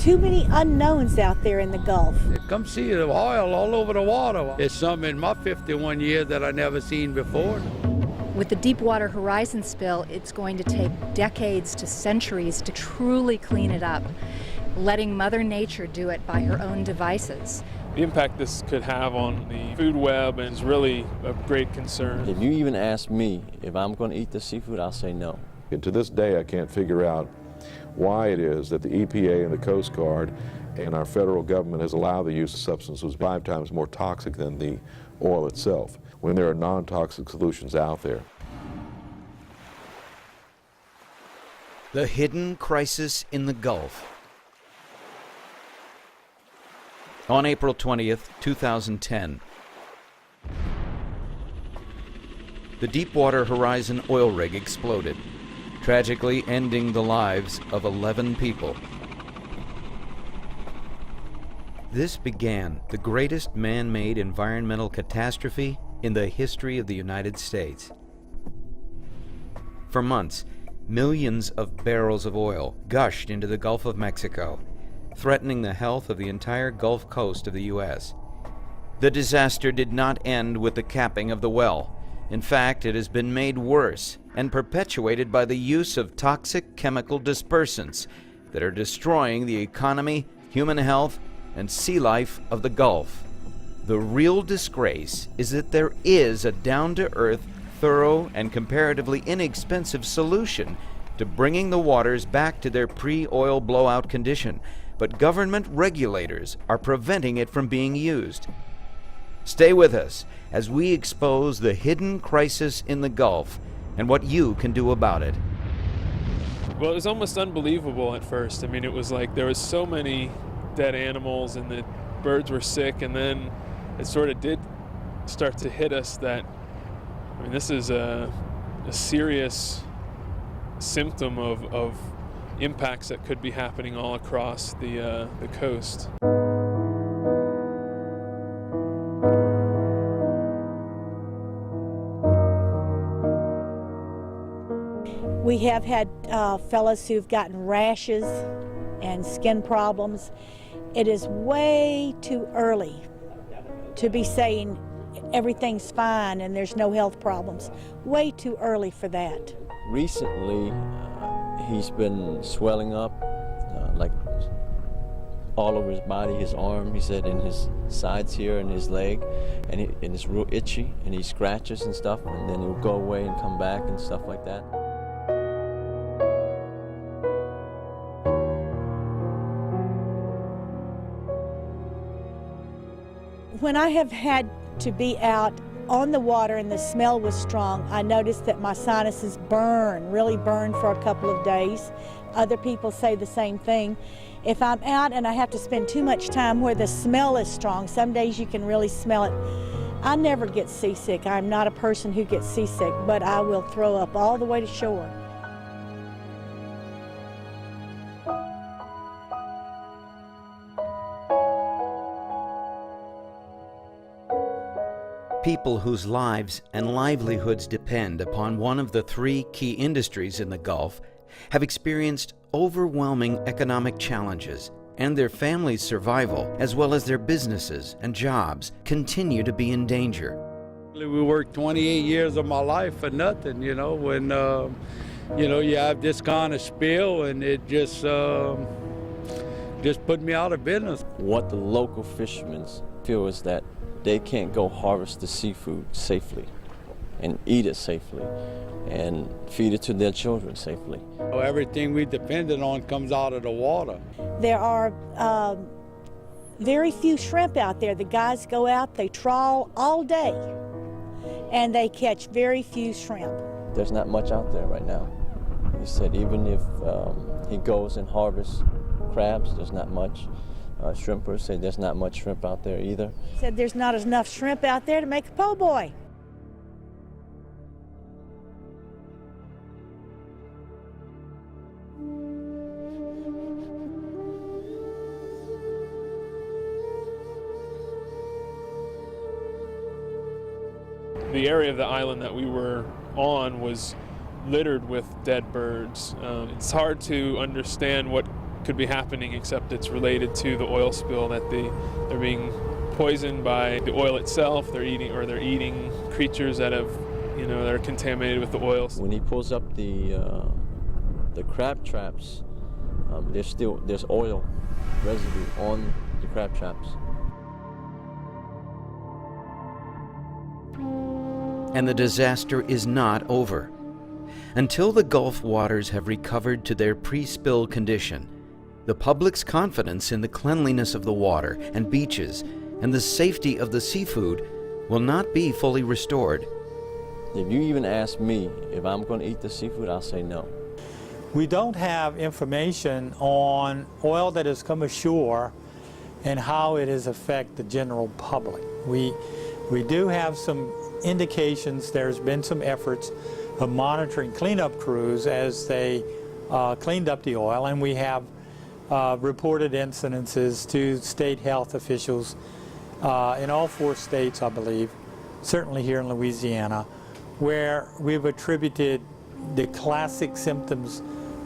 too many unknowns out there in the Gulf. Come see the oil all over the water. It's something in my 51 years that I never seen before. With the Deepwater Horizon spill, it's going to take decades to centuries to truly clean it up, letting Mother Nature do it by her own devices. The impact this could have on the food web is really of great concern. If you even ask me if I'm going to eat the seafood, I'll say no. And to this day, I can't figure out why it is that the EPA and the Coast Guard and our federal government has allowed the use of substances 5 times more toxic than the oil itself, when there are non-toxic solutions out there. The hidden crisis in the Gulf. On April 20th, 2010, the Deepwater Horizon oil rig exploded, tragically ending the lives of 11 people. This began the greatest man-made environmental catastrophe in the history of the United States. For months, millions of barrels of oil gushed into the Gulf of Mexico, threatening the health of the entire Gulf Coast of the U.S. The disaster did not end with the capping of the well. In fact, it has been made worse and perpetuated by the use of toxic chemical dispersants that are destroying the economy, human health, and sea life of the Gulf. The real disgrace is that there is a down-to-earth, thorough, and comparatively inexpensive solution to bringing the waters back to their pre-oil blowout condition, but government regulators are preventing it from being used. Stay with us as we expose the hidden crisis in the Gulf and what you can do about it. Well, it was almost unbelievable at first. I mean, it was like there was so many dead animals and the birds were sick, and then it sort of did start to hit us that, I mean, this is a serious symptom of impacts that could be happening all across the coast. We have had fellas who've gotten rashes and skin problems. It is way too early to be saying everything's fine and there's no health problems. Way too early for that. Recently, he's been swelling up, like all over his body, his arm, he said, in his sides here and his leg, and it's real itchy, and he scratches and stuff, and then it'll go away and come back and stuff like that. When I have had to be out on the water and the smell was strong, I noticed that my sinuses really burn for a couple of days. Other people say the same thing. If I'm out and I have to spend too much time where the smell is strong, some days you can really smell it. I never get seasick. I'm not a person who gets seasick, but I will throw up all the way to shore. People whose lives and livelihoods depend upon one of the 3 key industries in the Gulf have experienced overwhelming economic challenges, and their families' survival, as well as their businesses and jobs, continue to be in danger. We worked 28 years of my life for nothing, you know, when, you have this kind of spill and it just put me out of business. What the local fishermen feel is that they can't go harvest the seafood safely and eat it safely and feed it to their children safely. Everything we depended on comes out of the water. There are very few shrimp out there. The guys go out, they trawl all day, and they catch very few shrimp. There's not much out there right now. He said even if he goes and harvests crabs, there's not much. Shrimpers say there's not much shrimp out there either. Said there's not enough shrimp out there to make a po' boy. The area of the island that we were on was littered with dead birds. It's hard to understand what could be happening, except it's related to the oil spill, that they're being poisoned by the oil itself. They're eating creatures that have, that are contaminated with the oil. When he pulls up the crab traps, there's oil residue on the crab traps. And the disaster is not over. Until the Gulf waters have recovered to their pre-spill condition, the public's confidence in the cleanliness of the water and beaches and the safety of the seafood will not be fully restored. If you even ask me if I'm going to eat the seafood, I'll say no. We don't have information on oil that has come ashore and how it has affected the general public. We do have some indications there's been some efforts of monitoring cleanup crews as they cleaned up the oil, and we have reported incidences to state health officials in all 4 states, I believe, certainly here in Louisiana, where we've attributed the classic symptoms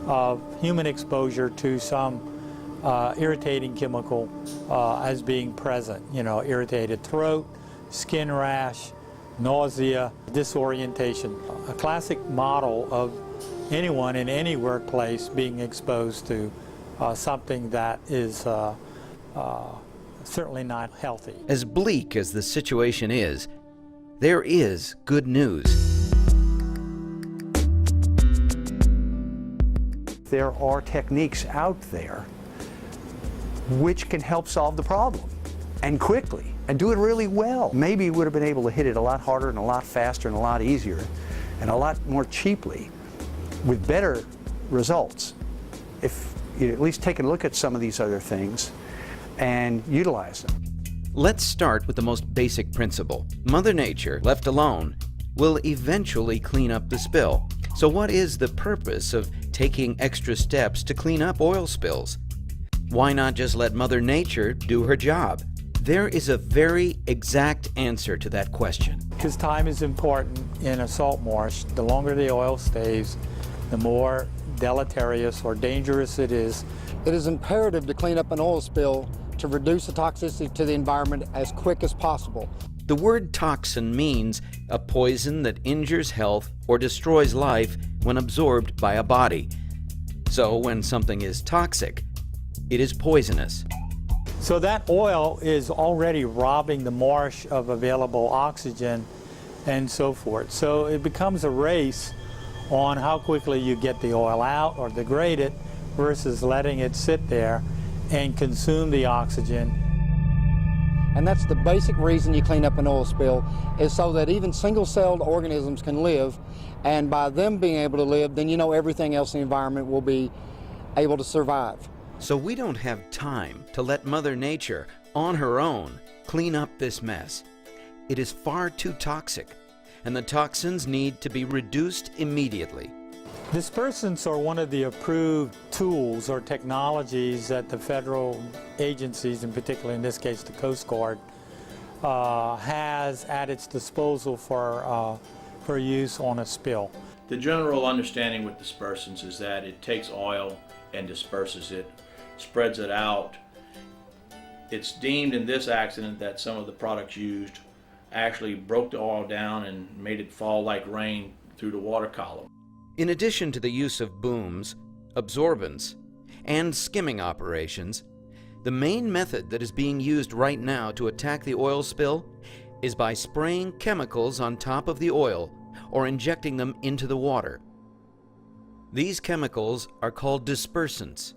of human exposure to some irritating chemical as being present. Irritated throat, skin rash, nausea, disorientation. A classic model of anyone in any workplace being exposed to something that is certainly not healthy. As bleak as the situation is, there is good news. There are techniques out there which can help solve the problem, and quickly, and do it really well. Maybe we would have been able to hit it a lot harder and a lot faster and a lot easier and a lot more cheaply with better results if you at least take a look at some of these other things and utilize them. Let's start with the most basic principle. Mother Nature, left alone, will eventually clean up the spill. So what is the purpose of taking extra steps to clean up oil spills? Why not just let Mother Nature do her job? There is a very exact answer to that question. Because time is important in a salt marsh. The longer the oil stays, the more deleterious or dangerous it is. It is imperative to clean up an oil spill to reduce the toxicity to the environment as quick as possible. The word toxin means a poison that injures health or destroys life when absorbed by a body. So when something is toxic, it is poisonous. So that oil is already robbing the marsh of available oxygen and so forth. So it becomes a race on how quickly you get the oil out or degrade it versus letting it sit there and consume the oxygen. And that's the basic reason you clean up an oil spill, is so that even single-celled organisms can live, and by them being able to live, then everything else in the environment will be able to survive. So we don't have time to let Mother Nature, on her own, clean up this mess. It is far too toxic, and the toxins need to be reduced immediately. Dispersants are one of the approved tools or technologies that the federal agencies, in particular in this case the Coast Guard, has at its disposal for use on a spill. The general understanding with dispersants is that it takes oil and disperses it, spreads it out. It's deemed in this accident that some of the products used actually broke the oil down and made it fall like rain through the water column. In addition to the use of booms, absorbents, and skimming operations, the main method that is being used right now to attack the oil spill is by spraying chemicals on top of the oil or injecting them into the water. These chemicals are called dispersants.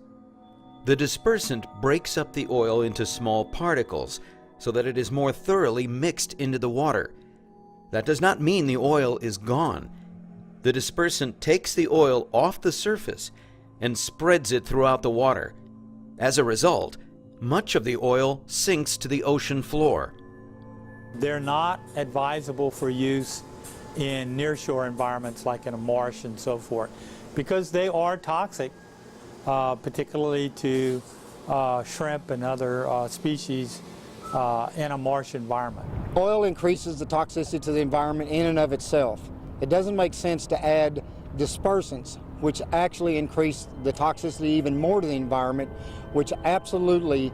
The dispersant breaks up the oil into small particles so that it is more thoroughly mixed into the water. That does not mean the oil is gone. The dispersant takes the oil off the surface and spreads it throughout the water. As a result, much of the oil sinks to the ocean floor. They're not advisable for use in nearshore environments like in a marsh and so forth, because they are toxic, particularly to shrimp and other species in a marsh environment. Oil increases the toxicity to the environment in and of itself. It doesn't make sense to add dispersants which actually increase the toxicity even more to the environment, which absolutely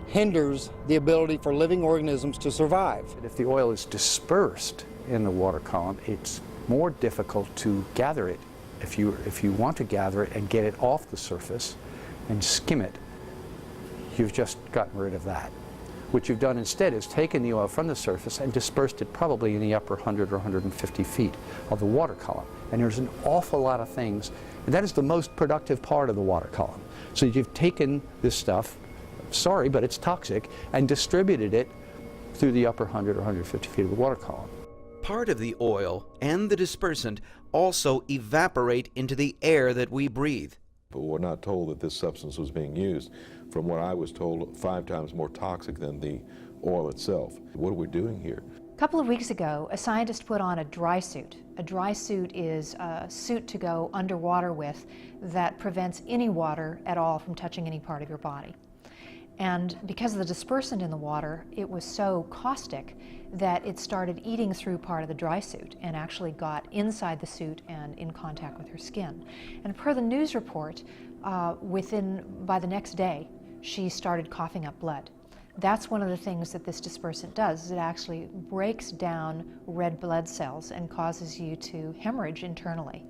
hinders the ability for living organisms to survive. If the oil is dispersed in the water column, it's more difficult to gather it. If you want to gather it and get it off the surface and skim it, you've just gotten rid of that. What you've done instead is taken the oil from the surface and dispersed it probably in the upper 100 or 150 feet of the water column. And there's an awful lot of things, and that is the most productive part of the water column. So you've taken this stuff, sorry, but it's toxic, and distributed it through the upper 100 or 150 feet of the water column. Part of the oil and the dispersant also evaporate into the air that we breathe. But we're not told that this substance was being used. From what I was told, 5 times more toxic than the oil itself. What are we doing here? A couple of weeks ago, a scientist put on a dry suit. A dry suit is a suit to go underwater with that prevents any water at all from touching any part of your body. And because of the dispersant in the water, it was so caustic that it started eating through part of the dry suit and actually got inside the suit and in contact with her skin. And per the news report, by the next day, she started coughing up blood. That's one of the things that this dispersant does, is it actually breaks down red blood cells and causes you to hemorrhage internally.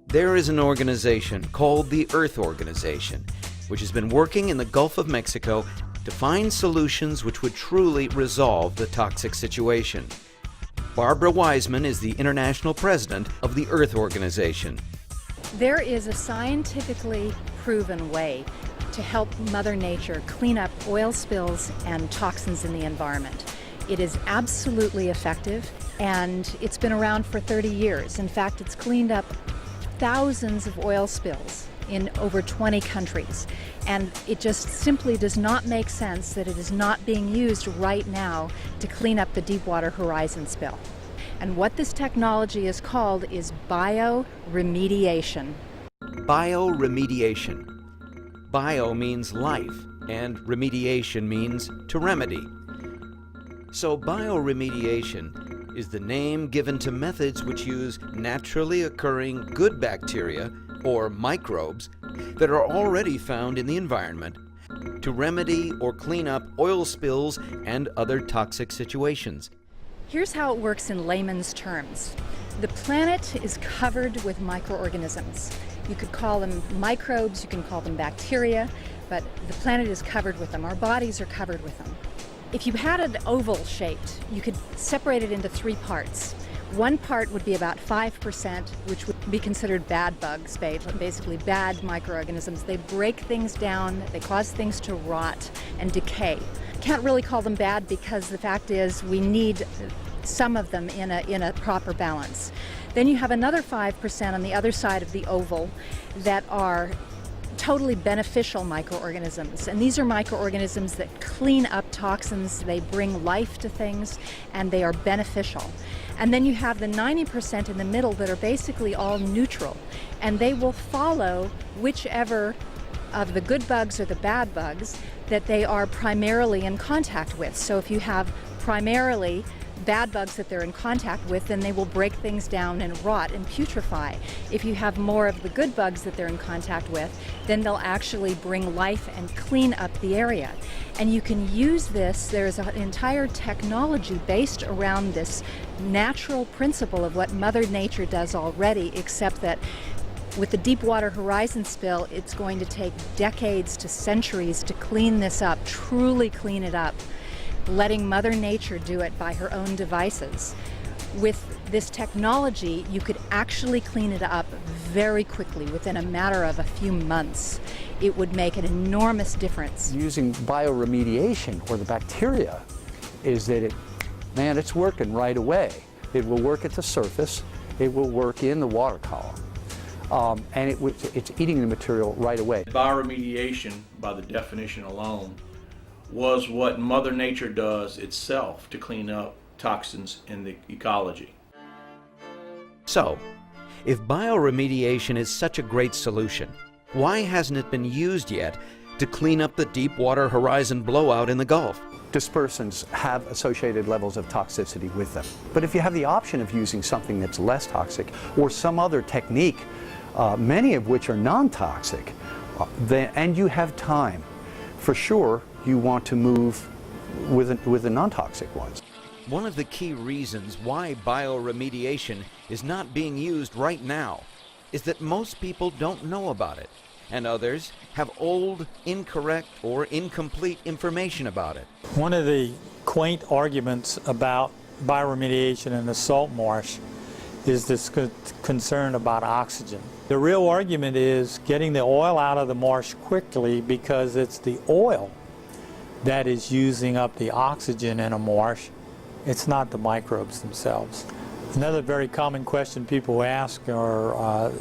There is an organization called the Earth Organization, which has been working in the Gulf of Mexico to find solutions which would truly resolve the toxic situation. Barbara Wiseman is the international president of the Earth Organization. There is a scientifically proven way to help Mother Nature clean up oil spills and toxins in the environment. It is absolutely effective, and it's been around for 30 years. In fact, it's cleaned up thousands of oil spills in over 20 countries. And it just simply does not make sense that it is not being used right now to clean up the Deepwater Horizon spill. And what this technology is called is bioremediation. Bioremediation. Bio means life, and remediation means to remedy. So bioremediation is the name given to methods which use naturally occurring good bacteria, or microbes, that are already found in the environment to remedy or clean up oil spills and other toxic situations. Here's how it works in layman's terms. The planet is covered with microorganisms. You could call them microbes, you can call them bacteria, but the planet is covered with them. Our bodies are covered with them. If you had an oval shaped, you could separate it into 3 parts. One part would be about 5%, which would be considered bad bugs, basically bad microorganisms. They break things down, they cause things to rot and decay. Can't really call them bad because the fact is we need some of them in a proper balance. Then you have another 5% on the other side of the oval that are totally beneficial microorganisms, and these are microorganisms that clean up toxins, they bring life to things, and they are beneficial. And then you have the 90% in the middle that are basically all neutral, and they will follow whichever of the good bugs or the bad bugs that they are primarily in contact with. So if you have primarily bad bugs that they're in contact with, then they will break things down and rot and putrefy. If you have more of the good bugs that they're in contact with, then they'll actually bring life and clean up the area. And you can use this, there's an entire technology based around this natural principle of what Mother Nature does already, except that with the Deepwater Horizon spill, it's going to take decades to centuries to clean this up, truly clean it up, letting Mother Nature do it by her own devices. With this technology, you could actually clean it up very quickly, within a matter of a few months. It would make an enormous difference. Using bioremediation, or the bacteria, is that it's working right away. It will work at the surface, it will work in the water column, and it's eating the material right away. Bioremediation, by the definition alone, was what Mother Nature does itself to clean up toxins in the ecology. So, if bioremediation is such a great solution, why hasn't it been used yet to clean up the Deepwater Horizon blowout in the Gulf? dispersants have associated levels of toxicity with them. But if you have the option of using something that's less toxic or some other technique, many of which are non-toxic, and you have time, for sure you want to move with the non-toxic ones. One of the key reasons why bioremediation is not being used right now is that most people don't know about it, and others have old, incorrect, or incomplete information about it. One of the quaint arguments about bioremediation in the salt marsh is this concern about oxygen. The real argument is getting the oil out of the marsh quickly because it's the oil that is using up the oxygen in a marsh. It's not the microbes themselves. Another very common question people ask are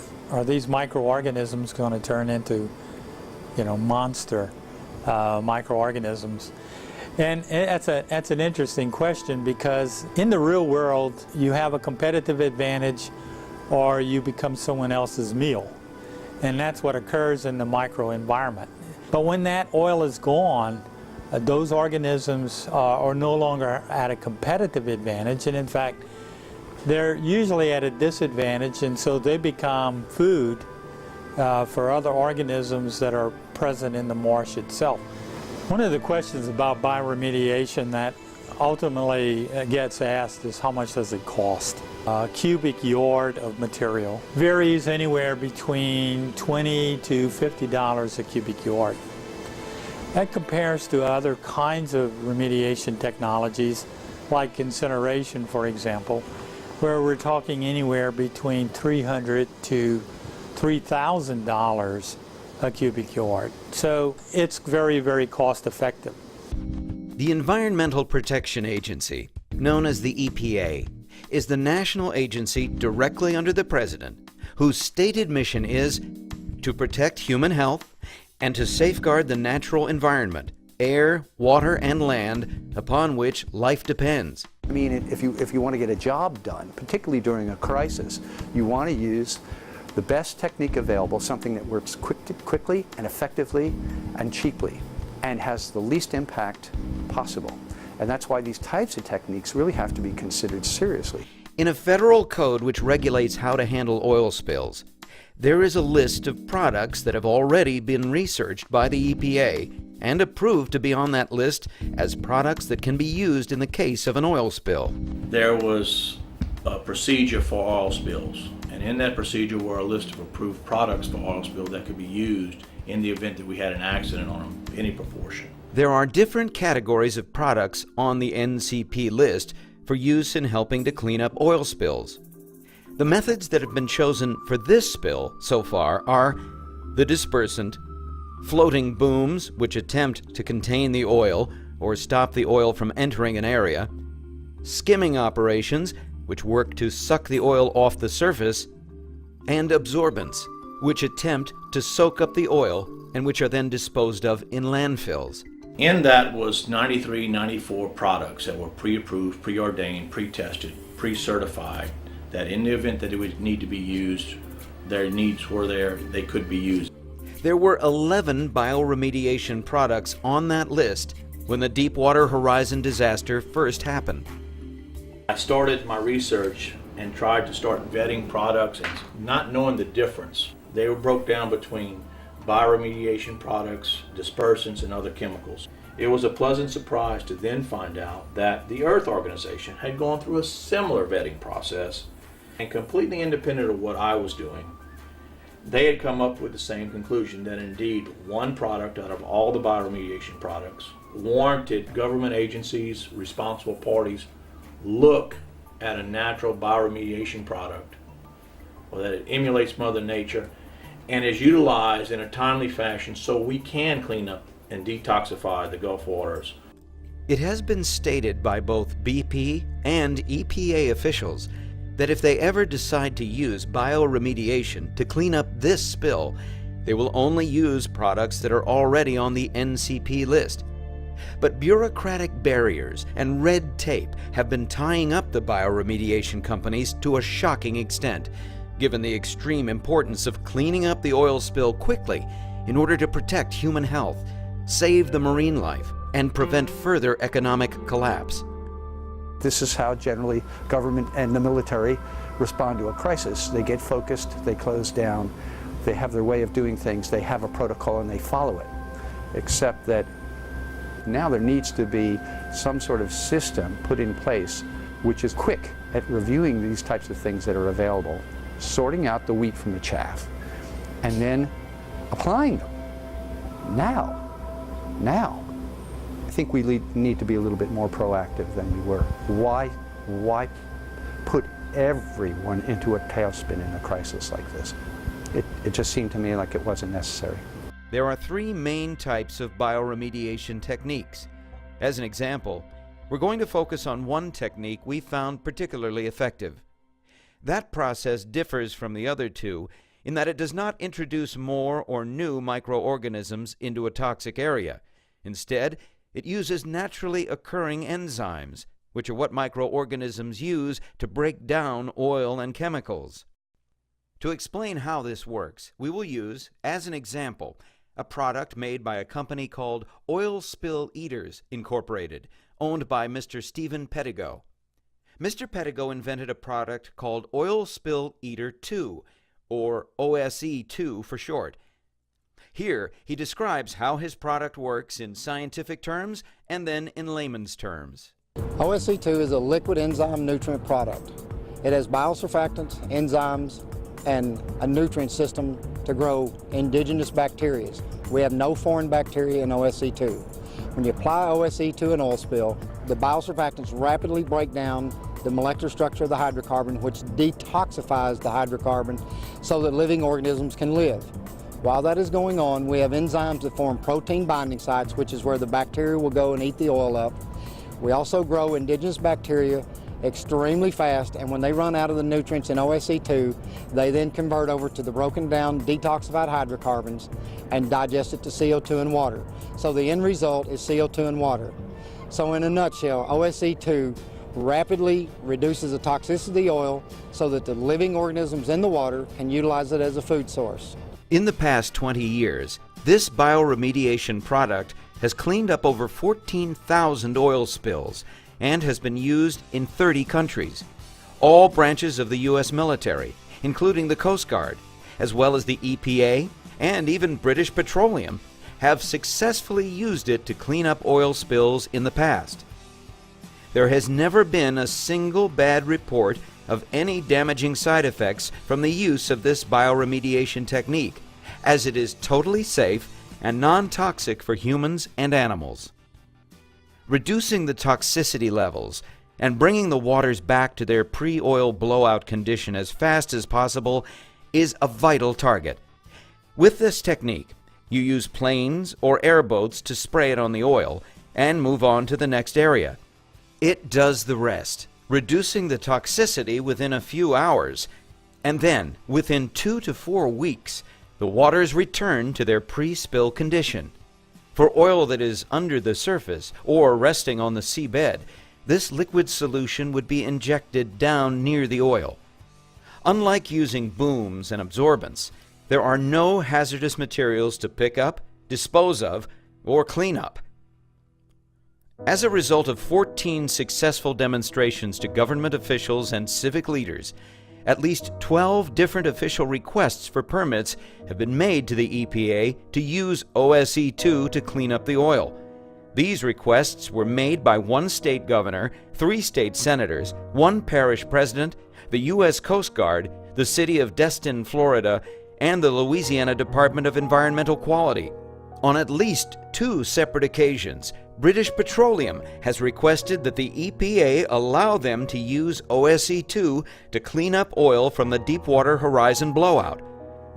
these microorganisms going to turn into, monster microorganisms? And that's an interesting question, because in the real world, you have a competitive advantage or you become someone else's meal. And that's what occurs in the microenvironment. But when that oil is gone, those organisms are no longer at a competitive advantage, and in fact, they're usually at a disadvantage, and so they become food for other organisms that are present in the marsh itself. One of the questions about bioremediation that ultimately gets asked is how much does it cost? A cubic yard of material varies anywhere between $20 to $50 a cubic yard. That compares to other kinds of remediation technologies, like incineration, for example, where we're talking anywhere between $300 to $3,000 a cubic yard. So it's very, very cost effective. The Environmental Protection Agency, known as the EPA, is the national agency directly under the President, whose stated mission is to protect human health and to safeguard the natural environment, air, water, and land upon which life depends. I mean, if you want to get a job done, particularly during a crisis, you want to use the best technique available, something that works quickly and effectively and cheaply and has the least impact possible. And that's why these types of techniques really have to be considered seriously. In a federal code which regulates how to handle oil spills, there is a list of products that have already been researched by the EPA and approved to be on that list as products that can be used in the case of an oil spill. There was a procedure for oil spills, and in that procedure were a list of approved products for oil spills that could be used in the event that we had an accident on any proportion. There are different categories of products on the NCP list for use in helping to clean up oil spills. The methods that have been chosen for this spill so far are the dispersant, floating booms, which attempt to contain the oil or stop the oil from entering an area, skimming operations, which work to suck the oil off the surface, and absorbents, which attempt to soak up the oil and which are then disposed of in landfills. In that was 94 products that were pre-approved, preordained, pre-tested, pre-certified, that in the event that it would need to be used, their needs were there, they could be used. There were 11 bioremediation products on that list when the Deepwater Horizon disaster first happened. I started my research and tried to start vetting products and not knowing the difference. They were broke down between bioremediation products, dispersants, and other chemicals. It was a pleasant surprise to then find out that the Earth Organization had gone through a similar vetting process, and completely independent of what I was doing, they had come up with the same conclusion, that indeed one product out of all the bioremediation products warranted government agencies, responsible parties, look at a natural bioremediation product, or that it emulates Mother Nature and is utilized in a timely fashion so we can clean up and detoxify the Gulf waters. It has been stated by both BP and EPA officials that if they ever decide to use bioremediation to clean up this spill, they will only use products that are already on the NCP list. But bureaucratic barriers and red tape have been tying up the bioremediation companies to a shocking extent, given the extreme importance of cleaning up the oil spill quickly in order to protect human health, save the marine life, and prevent further economic collapse. This is how generally government and the military respond to a crisis. They get focused, they close down, they have their way of doing things, they have a protocol and they follow it. Except that now there needs to be some sort of system put in place which is quick at reviewing these types of things that are available, sorting out the wheat from the chaff, and then applying them. Now. I think we need to be a little bit more proactive than we were. Why put everyone into a tailspin in a crisis like this? It just seemed to me like it wasn't necessary. There are three main types of bioremediation techniques. As an example, we're going to focus on one technique we found particularly effective. That process differs from the other two in that it does not introduce more or new microorganisms into a toxic area. Instead, it uses naturally occurring enzymes, which are what microorganisms use to break down oil and chemicals. To explain how this works, we will use, as an example, a product made by a company called Oil Spill Eaters, Incorporated, owned by Mr. Stephen Pettigo. Mr. Pettigo invented a product called Oil Spill Eater 2, or OSE2 for short. Here, he describes how his product works in scientific terms and then in layman's terms. OSE2 is a liquid enzyme nutrient product. It has biosurfactants, enzymes, and a nutrient system to grow indigenous bacteria. We have no foreign bacteria in OSE2. When you apply OSE to an oil spill, the biosurfactants rapidly break down the molecular structure of the hydrocarbon, which detoxifies the hydrocarbon so that living organisms can live. While that is going on, we have enzymes that form protein binding sites, which is where the bacteria will go and eat the oil up. We also grow indigenous bacteria extremely fast, and when they run out of the nutrients in OSE2, they then convert over to the broken down detoxified hydrocarbons and digest it to CO2 and water. So the end result is CO2 and water. So in a nutshell, OSE2 rapidly reduces the toxicity of the oil so that the living organisms in the water can utilize it as a food source. In the past 20 years, this bioremediation product has cleaned up over 14,000 oil spills and has been used in 30 countries. All branches of the U.S. military, including the Coast Guard, as well as the EPA and even British Petroleum, have successfully used it to clean up oil spills in the past. There has never been a single bad report of any damaging side effects from the use of this bioremediation technique, as it is totally safe and non-toxic for humans and animals. Reducing the toxicity levels and bringing the waters back to their pre-oil blowout condition as fast as possible is a vital target. With this technique, you use planes or airboats to spray it on the oil and move on to the next area. It does the rest, reducing the toxicity within a few hours, and then, within 2 to 4 weeks, the waters return to their pre-spill condition. For oil that is under the surface or resting on the seabed, this liquid solution would be injected down near the oil. Unlike using booms and absorbents, there are no hazardous materials to pick up, dispose of, or clean up. As a result of 14 successful demonstrations to government officials and civic leaders, at least 12 different official requests for permits have been made to the EPA to use OSE2 to clean up the oil. These requests were made by 1 state governor, 3 state senators, 1 parish president, the U.S. Coast Guard, the city of Destin, Florida, and the Louisiana Department of Environmental Quality. On at least 2 separate occasions, British Petroleum has requested that the EPA allow them to use OSE2 to clean up oil from the Deepwater Horizon blowout.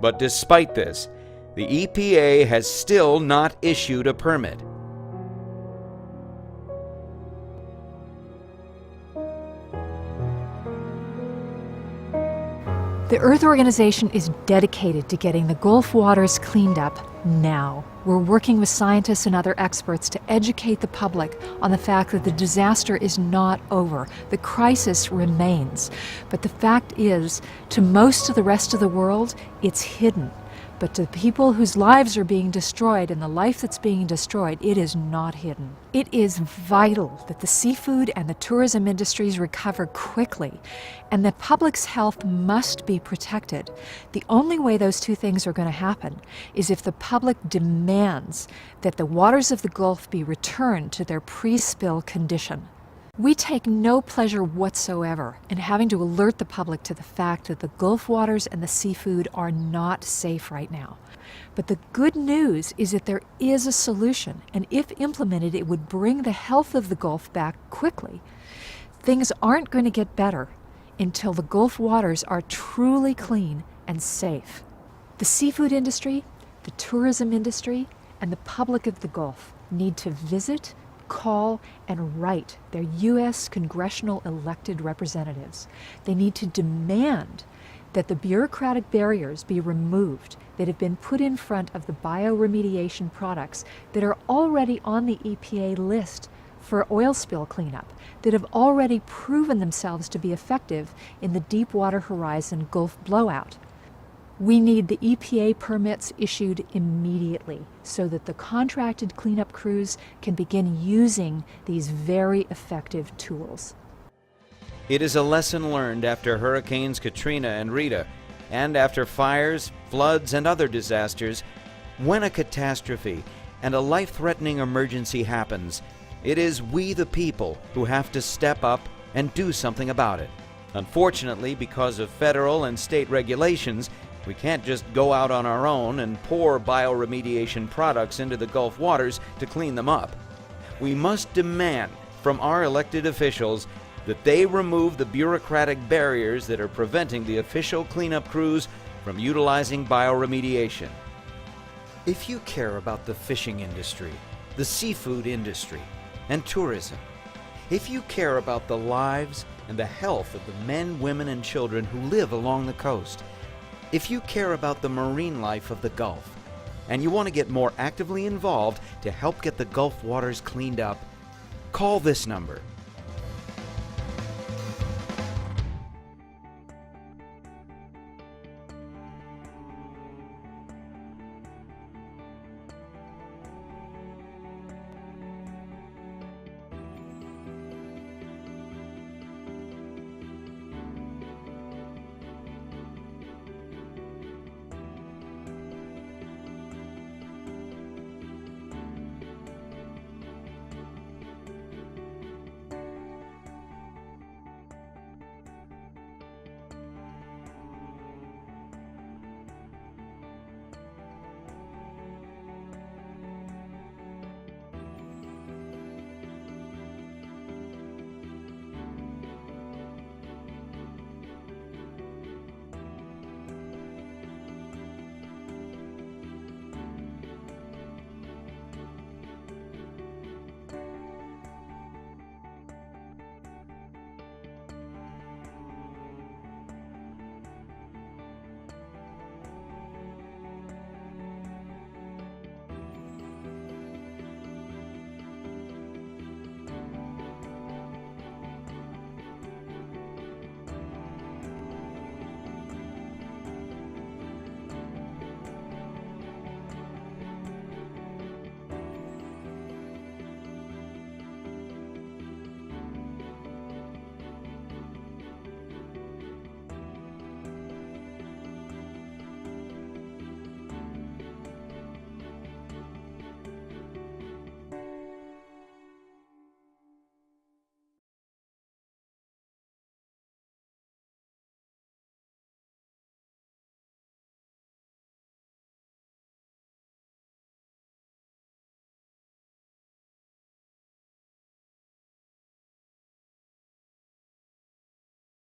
But despite this, the EPA has still not issued a permit. The Earth Organization is dedicated to getting the Gulf waters cleaned up now. We're working with scientists and other experts to educate the public on the fact that the disaster is not over. The crisis remains. But the fact is, to most of the rest of the world, it's hidden. But to the people whose lives are being destroyed and the life that's being destroyed, it is not hidden. It is vital that the seafood and the tourism industries recover quickly, and the public's health must be protected. The only way those two things are going to happen is if the public demands that the waters of the Gulf be returned to their pre-spill condition. We take no pleasure whatsoever in having to alert the public to the fact that the Gulf waters and the seafood are not safe right now. But the good news is that there is a solution, and if implemented, it would bring the health of the Gulf back quickly. Things aren't going to get better until the Gulf waters are truly clean and safe. The seafood industry, the tourism industry, and the public of the Gulf need to visit, call, and write their U.S. congressional elected representatives. They need to demand that the bureaucratic barriers be removed that have been put in front of the bioremediation products that are already on the EPA list for oil spill cleanup, that have already proven themselves to be effective in the Deepwater Horizon Gulf blowout. We need the EPA permits issued immediately so that the contracted cleanup crews can begin using these very effective tools. It is a lesson learned after Hurricanes Katrina and Rita, and after fires, floods, and other disasters. When a catastrophe and a life-threatening emergency happens, it is we the people who have to step up and do something about it. Unfortunately, because of federal and state regulations, we can't just go out on our own and pour bioremediation products into the Gulf waters to clean them up. We must demand from our elected officials that they remove the bureaucratic barriers that are preventing the official cleanup crews from utilizing bioremediation. If you care about the fishing industry, the seafood industry, and tourism, if you care about the lives and the health of the men, women, and children who live along the coast, if you care about the marine life of the Gulf, and you want to get more actively involved to help get the Gulf waters cleaned up, call this number,